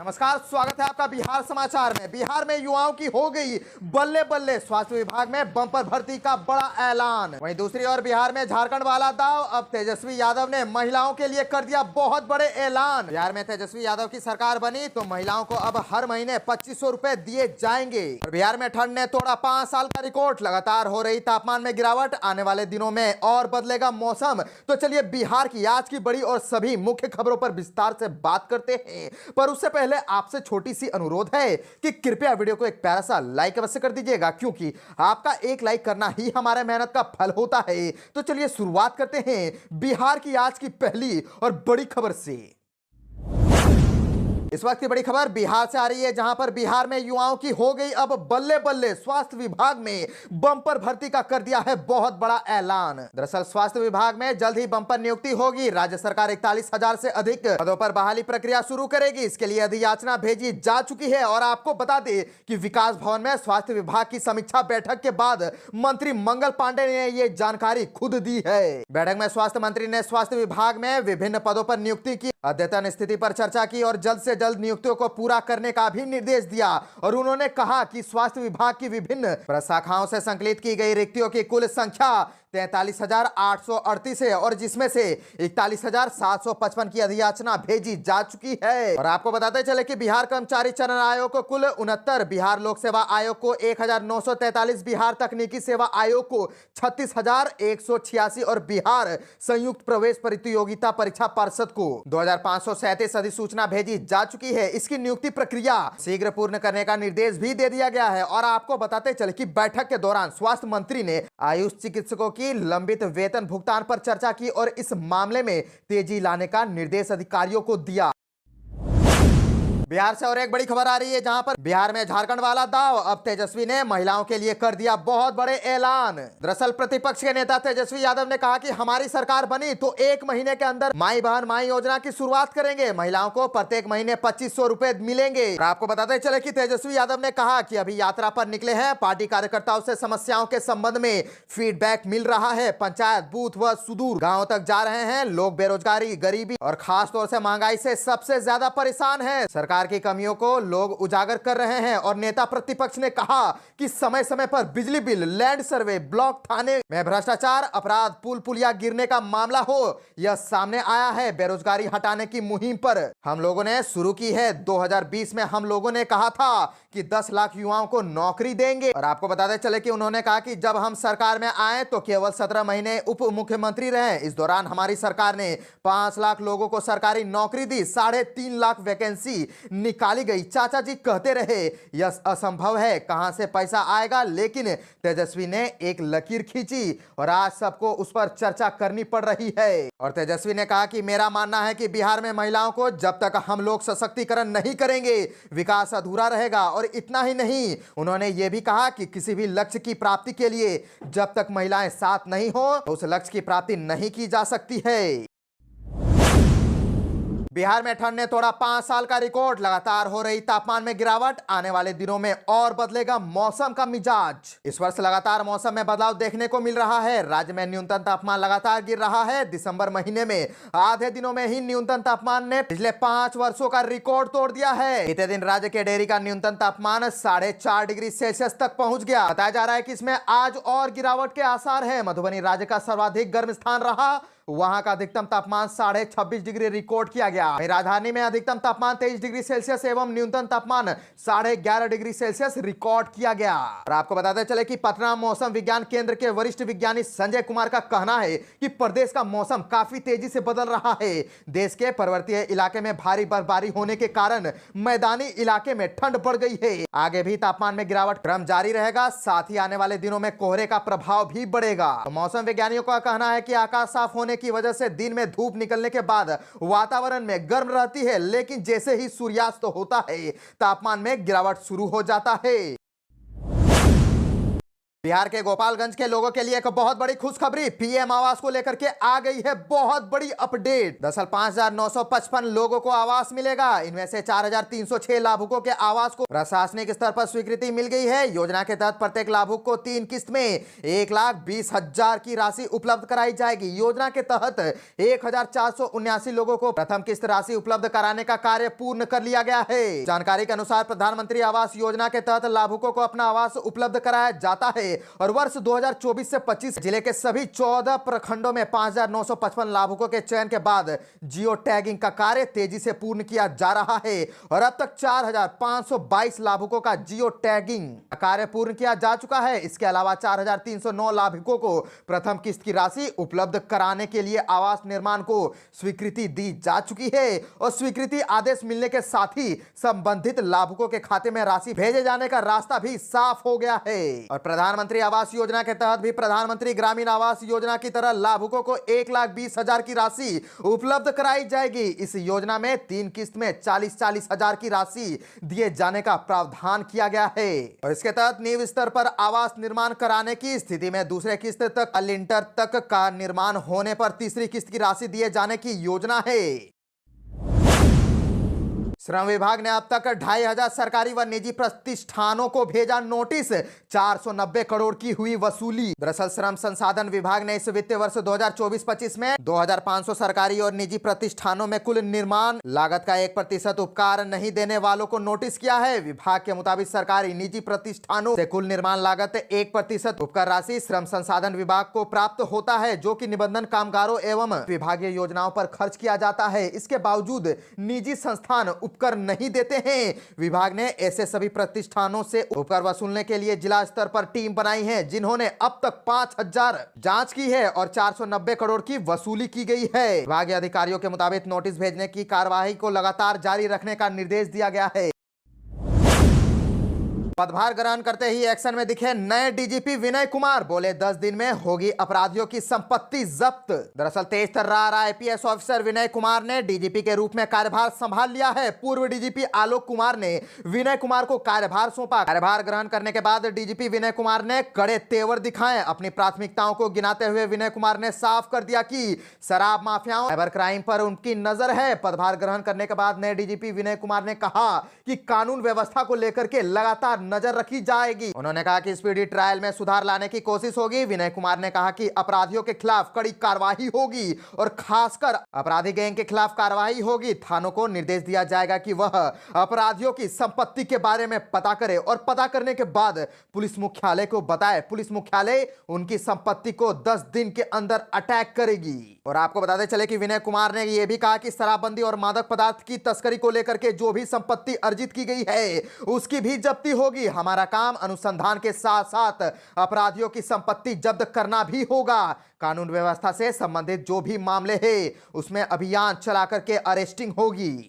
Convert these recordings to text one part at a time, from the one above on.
नमस्कार, स्वागत है आपका बिहार समाचार में। बिहार में युवाओं की हो गई बल्ले बल्ले, स्वास्थ्य विभाग में बम्पर भर्ती का बड़ा ऐलान। वहीं दूसरी ओर बिहार में झारखंड वाला दाव, अब तेजस्वी यादव ने महिलाओं के लिए कर दिया बहुत बड़े ऐलान। बिहार में तेजस्वी यादव की सरकार बनी तो महिलाओं को अब हर महीने 2500 रुपए दिए जाएंगे। और बिहार में ठंड ने तोड़ा 5 साल का रिकॉर्ड, लगातार हो रही तापमान में गिरावट, आने वाले दिनों में और बदलेगा मौसम। तो चलिए बिहार की आज की बड़ी और सभी मुख्य खबरों पर विस्तार से बात करते हैं, पर उससे पहले आपसे छोटी सी अनुरोध है कि कृपया वीडियो को एक प्यारा सा लाइक अवश्य कर दीजिएगा, क्योंकि आपका एक लाइक करना ही हमारे मेहनत का फल होता है। तो चलिए शुरुआत करते हैं बिहार की आज की पहली और बड़ी खबर से। इस वक्त की बड़ी खबर बिहार से आ रही है, जहां पर बिहार में युवाओं की हो गई अब बल्ले बल्ले। स्वास्थ्य विभाग में बम्पर भर्ती का कर दिया है बहुत बड़ा ऐलान। दरअसल स्वास्थ्य विभाग में जल्द ही बम्पर नियुक्ति होगी। राज्य सरकार 41,000 से अधिक पदों पर बहाली प्रक्रिया शुरू करेगी। इसके लिए अधियाचना भेजी जा चुकी है। और आपको बता दें कि विकास भवन में स्वास्थ्य विभाग की समीक्षा बैठक के बाद मंत्री मंगल पांडे ने यह जानकारी खुद दी है। बैठक में स्वास्थ्य मंत्री ने स्वास्थ्य विभाग में विभिन्न पदों पर नियुक्ति की, अद्यतन स्थिति पर चर्चा की और जल्द से जल्द नियुक्तियों को पूरा करने का भी निर्देश दिया। और उन्होंने कहा कि स्वास्थ्य विभाग की विभिन्न प्रशाखाओं से संकलित की गई रिक्तियों की कुल संख्या 43,838 है, और जिसमें से 41,755 की अधियाचना भेजी जा चुकी है। और आपको बताते चले कि बिहार कर्मचारी चयन आयोग को कुल 69, बिहार लोक सेवा आयोग को 1,943, बिहार तकनीकी सेवा आयोग को 36,186 और बिहार संयुक्त प्रवेश प्रतियोगिता परीक्षा पार्षद को 2,537 अधिसूचना भेजी जा चुकी है। इसकी नियुक्ति प्रक्रिया शीघ्र पूर्ण करने का निर्देश भी दे दिया गया है। और आपको बताते चले कि बैठक के दौरान स्वास्थ्य मंत्री ने आयुष चिकित्सकों की लंबित वेतन भुगतान पर चर्चा की और इस मामले में तेजी लाने का निर्देश अधिकारियों को दिया। बिहार से और एक बड़ी खबर आ रही है, जहां पर बिहार में झारखंड वाला दाव, अब तेजस्वी ने महिलाओं के लिए कर दिया बहुत बड़े ऐलान। दरअसल प्रतिपक्ष के नेता तेजस्वी यादव ने कहा कि हमारी सरकार बनी तो 1 महीने के अंदर माई बहन माई योजना की शुरुआत करेंगे। महिलाओं को प्रत्येक महीने 2500 रुपए मिलेंगे। और आपको बताते चले कि तेजस्वी यादव ने कहा कि अभी यात्रा पर निकले हैं, पार्टी कार्यकर्ताओं से समस्याओं के संबंध में फीडबैक मिल रहा है, पंचायत बूथ व सुदूर गाँव तक जा रहे हैं। लोग बेरोजगारी, गरीबी और खासतौर से महंगाई से सबसे ज्यादा परेशान है। सरकार की कमियों को लोग उजागर कर रहे हैं। और नेता प्रतिपक्ष ने कहा कि समय समय पर बिजली बिल, लैंड सर्वे, ब्लॉक थाने में भ्रष्टाचार, अपराध, पुल पुलिया गिरने का मामला हो, यह सामने आया है। बेरोजगारी हटाने की मुहिम पर हम लोगों ने शुरू की है। 2020 में हम लोगों ने कहा था कि 10 लाख युवाओं को नौकरी देंगे। और आपको बताते चले कि उन्होंने कहा कि जब हम सरकार में आए तो केवल 17 महीने उप मुख्यमंत्री रहे। इस दौरान हमारी सरकार ने 5 लाख लोगों को सरकारी नौकरी दी, 3.5 लाख वैकेंसी निकाली गई। चाचा जी कहते रहे यह असंभव है, कहां से पैसा आएगा, लेकिन तेजस्वी ने एक लकीर खींची और आज सबको उस पर चर्चा करनी पड़ रही है। और तेजस्वी ने कहा कि मेरा मानना है कि बिहार में महिलाओं को जब तक हम लोग सशक्तिकरण नहीं करेंगे, विकास अधूरा रहेगा। और इतना ही नहीं, उन्होंने यह भी कहा कि किसी भी लक्ष्य की प्राप्ति के लिए जब तक महिलाएं साथ नहीं हो तो उस लक्ष्य की प्राप्ति नहीं की जा सकती है। बिहार में ठंड ने तोड़ा 5 साल का रिकॉर्ड, लगातार हो रही तापमान में गिरावट, आने वाले दिनों में और बदलेगा मौसम का मिजाज। इस वर्ष लगातार मौसम में बदलाव देखने को मिल रहा है। राज्य में न्यूनतम तापमान लगातार गिर रहा है। दिसंबर महीने में आधे दिनों में ही न्यूनतम तापमान ने पिछले 5 वर्षों का रिकॉर्ड तोड़ दिया है। बीते दिन राज्य के डेहरी का न्यूनतम तापमान 4.5 डिग्री सेल्सियस तक पहुंच गया। बताया जा रहा है कि इसमें आज और गिरावट के आसार है। मधुबनी राज्य का सर्वाधिक गर्म स्थान रहा, वहां का अधिकतम तापमान 26.5 डिग्री रिकॉर्ड किया गया। राजधानी में अधिकतम तापमान 23 डिग्री सेल्सियस एवं न्यूनतम तापमान 11.5 डिग्री सेल्सियस रिकॉर्ड किया गया। और आपको बताते चले कि पटना मौसम विज्ञान केंद्र के वरिष्ठ विज्ञानी संजय कुमार का कहना है कि प्रदेश का मौसम काफी तेजी से बदल रहा है। देश के पर्वतीय इलाके में भारी बर्फबारी होने के कारण मैदानी इलाके में ठंड बढ़ गई है। आगे भी तापमान में गिरावट क्रम जारी रहेगा, साथ ही आने वाले दिनों में कोहरे का प्रभाव भी बढ़ेगा। तो मौसम वैज्ञानिकों का कहना है कि आकाश साफ होने की वजह से दिन में धूप निकलने के बाद वातावरण में गर्म रहती है, लेकिन जैसे ही सूर्यास्त होता है तापमान में गिरावट शुरू हो जाता है। बिहार के गोपालगंज के लोगों के लिए एक बहुत बड़ी खुशखबरी, पीएम आवास को लेकर के आ गई है बहुत बड़ी अपडेट। दरअसल 5,955 लोगों को आवास मिलेगा। इनमें से 4,306 लाभुकों के आवास को प्रशासनिक स्तर पर स्वीकृति मिल गई है। योजना के तहत प्रत्येक लाभुक को 3 किस्त में 1,20,000 की राशि उपलब्ध कराई जाएगी। योजना के तहत 1,479 लोगों को प्रथम किस्त राशि उपलब्ध कराने का कार्य पूर्ण कर लिया गया है। जानकारी के अनुसार प्रधानमंत्री आवास योजना के तहत लाभुकों को अपना आवास उपलब्ध कराया जाता है और वर्ष 2024 से 25 जिले के सभी 14 प्रखंडों में 5,955 लाभुकों के चयन के बाद जियो टैगिंग का कार्य तेजी से पूर्ण किया जा रहा है और अब तक 4,522 लाभुकों का जियो टैगिंग कार्य पूर्ण किया जा चुका है। इसके अलावा 4,309 लाभुकों को प्रथम किस्त की राशि उपलब्ध कराने के लिए आवास निर्माण को स्वीकृति दी जा चुकी है और स्वीकृति आदेश मिलने के साथ ही संबंधित लाभुकों के खाते में राशि भेजे जाने का रास्ता भी साफ हो गया है। और प्रधानमंत्री आवास योजना के तहत भी प्रधानमंत्री ग्रामीण आवास योजना की तरह लाभुकों को 1,20,000 की राशि उपलब्ध कराई जाएगी। इस योजना में 3 किस्त में 40-40 हजार की राशि दिए जाने का प्रावधान किया गया है और इसके तहत नींव स्तर पर आवास निर्माण कराने की स्थिति में दूसरे किस्त तक लिंटर तक का निर्माण होने पर तीसरी किस्त की राशि दिए जाने की योजना है। श्रम विभाग ने अब तक 2,500 सरकारी व निजी प्रतिष्ठानों को भेजा नोटिस, 490 करोड़ की हुई वसूली। दरअसल श्रम संसाधन विभाग ने इस वित्तीय वर्ष 2024-25 में 2,500 सरकारी और निजी प्रतिष्ठानों में कुल निर्माण लागत का 1% उपकार नहीं देने वालों को नोटिस किया है। विभाग के मुताबिक सरकारी निजी प्रतिष्ठानों से कुल निर्माण लागत 1% उपकर राशि श्रम संसाधन विभाग को प्राप्त होता है, जो कि निबंधन कामगारों एवं विभागीय योजनाओं पर खर्च किया जाता है। इसके बावजूद निजी संस्थान उपकर नहीं देते हैं। विभाग ने ऐसे सभी प्रतिष्ठानों से उपकर वसूलने के लिए जिला स्तर पर टीम बनाई है, जिन्होंने अब तक 5,000 जांच की है और 490 करोड़ की वसूली की गई है। विभागीय अधिकारियों के मुताबिक नोटिस भेजने की कार्यवाही को लगातार जारी रखने का निर्देश दिया गया है। पदभार ग्रहण करते ही एक्शन में दिखे नए डीजीपी विनय कुमार, बोले 10 दिन में होगी अपराधियों की संपत्ति जब्त। दरअसल तेज तर्रार आईपीएस ऑफिसर विनय कुमार ने डीजीपी के रूप में कार्यभार संभाल लिया है। पूर्व डीजीपी आलोक कुमार ने विनय कुमार को कार्यभार सौंपा। कार्यभार ग्रहण करने के बाद डीजीपी विनय कुमार ने कड़े तेवर दिखाए। अपनी प्राथमिकताओं को गिनाते हुए विनय कुमार ने साफ कर दिया कि शराब माफियाओं, साइबर क्राइम पर उनकी नजर है। पदभार ग्रहण करने के बाद नए डीजीपी विनय कुमार ने कहा कि कानून व्यवस्था को लेकर के लगातार नजर रखी जाएगी। उन्होंने कहा कि स्पीडी ट्रायल में सुधार लाने की कोशिश होगी। विनय कुमार ने कहा कि अपराधियों के खिलाफ कड़ी कार्रवाई होगी और खासकर अपराधी गैंग के खिलाफ कार्रवाई होगी। थानों को निर्देश दिया जाएगा कि वह अपराधियों की संपत्ति के बारे में पता करे और पता करने के बाद पुलिस मुख्यालय को बताए। पुलिस मुख्यालय उनकी संपत्ति को 10 दिन के अंदर अटैक करेगी। और आपको बताते चले कि विनय कुमार ने यह भी कहा कि शराबबंदी और मादक पदार्थ की तस्करी को लेकर के जो भी संपत्ति अर्जित की गई है उसकी भी जब्ती होगी। हमारा काम अनुसंधान के साथ साथ अपराधियों की संपत्ति जब्त करना भी होगा। कानून व्यवस्था से संबंधित जो भी मामले हैं उसमें अभियान चला करके अरेस्टिंग होगी।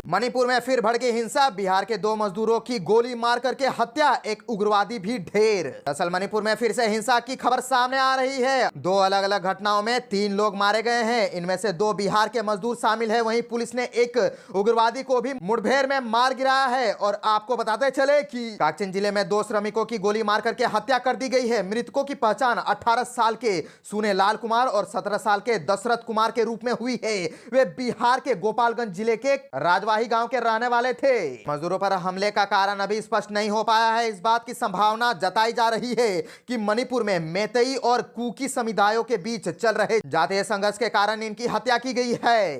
मणिपुर में फिर भड़की हिंसा, बिहार के 2 मजदूरों की गोली मार करके हत्या, एक उग्रवादी भी ढेर। दरअसल मणिपुर में फिर से हिंसा की खबर सामने आ रही है। 2 अलग अलग घटनाओं में 3 लोग मारे गए हैं। इनमें से 2 बिहार के मजदूर शामिल है। वहीं पुलिस ने एक उग्रवादी को भी मुठभेड़ में मार गिराया है। और आपको बताते चले कि कांकेर जिले में 2 श्रमिकों की गोली मार करके हत्या कर दी गई है। मृतकों की पहचान 18 साल के सुनेलाल कुमार और 17 साल के दशरथ कुमार के रूप में हुई है। वे बिहार के गोपालगंज जिले के राजवाही गांव के रहने वाले थे। मजदूरों पर हमले का कारण अभी स्पष्ट नहीं हो पाया है। इस बात की संभावना जताई जा रही है कि मणिपुर में मैतेई और कुकी समुदायों के बीच चल रहे जातीय संघर्ष के कारण इनकी हत्या की गई है।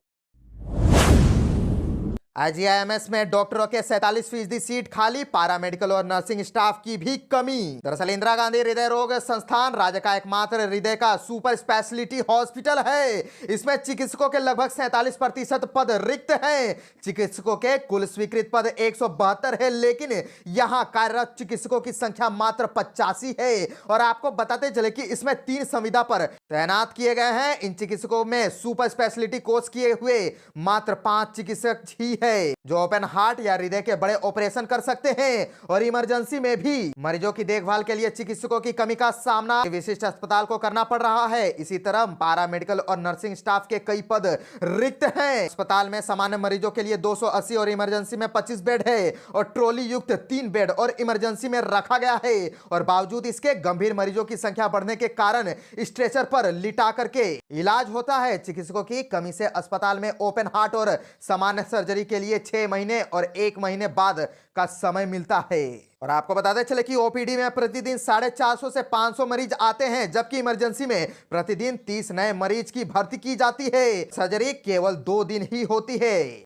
आईजीआईएमएस में डॉक्टरों के 47% सीट खाली, पैरामेडिकल और नर्सिंग स्टाफ की भी कमी। दरअसल इंदिरा गांधी हृदय रोग संस्थान राज्य का एकमात्र हृदय का सुपर स्पेशलिटी हॉस्पिटल है। इसमें चिकित्सकों के लगभग 47% पद रिक्त हैं। चिकित्सकों के कुल स्वीकृत पद 172 है, लेकिन यहां कार्यरत चिकित्सकों की संख्या मात्र 85 है। और आपको बताते चले कि इसमें 3 संविदा पर तैनात किए गए हैं। इन चिकित्सकों में सुपर स्पेशलिटी कोर्स किए हुए मात्र 5 चिकित्सक ही है, जो ओपन हार्ट या हृदय के बड़े ऑपरेशन कर सकते हैं और इमरजेंसी में भी मरीजों की देखभाल के लिए चिकित्सकों की कमी का सामना विशिष्ट अस्पताल को करना पड़ रहा है। इसी तरह पारा मेडिकल और नर्सिंग स्टाफ के कई पद रिक्त हैं। अस्पताल में सामान्य मरीजों के लिए 280 और इमरजेंसी में 25 बेड है और ट्रॉली युक्त 3 बेड और इमरजेंसी में रखा गया है। और बावजूद इसके गंभीर मरीजों की संख्या बढ़ने के कारण स्ट्रेचर पर लिटा करके इलाज होता है। चिकित्सकों की कमी से अस्पताल में ओपन हार्ट और सामान्य सर्जरी के लिए 6 महीने और 1 महीने बाद का समय मिलता है। और आपको बताते चले कि ओपीडी में प्रतिदिन 450 से 500 मरीज आते हैं, जबकि इमरजेंसी में प्रतिदिन 30 नए मरीज की भर्ती की जाती है। सर्जरी केवल 2 दिन ही होती है।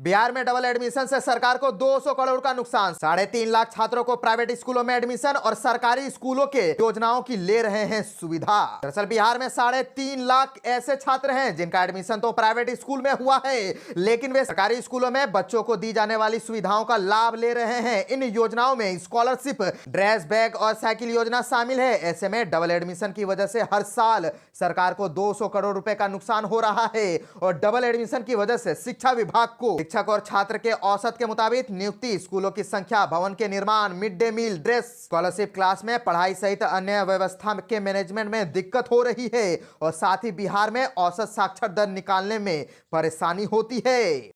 बिहार में डबल एडमिशन से सरकार को 200 करोड़ का नुकसान। 3.5 लाख छात्रों को प्राइवेट स्कूलों में एडमिशन और सरकारी स्कूलों के योजनाओं की ले रहे हैं सुविधा। दरअसल बिहार में 3.5 लाख ऐसे छात्र हैं जिनका एडमिशन तो प्राइवेट स्कूल में हुआ है, लेकिन वे सरकारी स्कूलों में बच्चों को दी जाने वाली सुविधाओं का लाभ ले रहे हैं। इन योजनाओं में स्कॉलरशिप, ड्रेस, बैग और साइकिल योजना शामिल है। ऐसे में डबल एडमिशन की वजह से हर साल सरकार को 200 करोड़ रुपए का नुकसान हो रहा है। और डबल एडमिशन की वजह से शिक्षा विभाग को शिक्षक और छात्र के औसत के मुताबिक नियुक्ति, स्कूलों की संख्या, भवन के निर्माण, mid day meal, dress, scholarship, class में पढ़ाई सहित अन्य व्यवस्था के मैनेजमेंट में दिक्कत हो रही है। और साथ ही बिहार में औसत साक्षर दर निकालने में परेशानी होती है।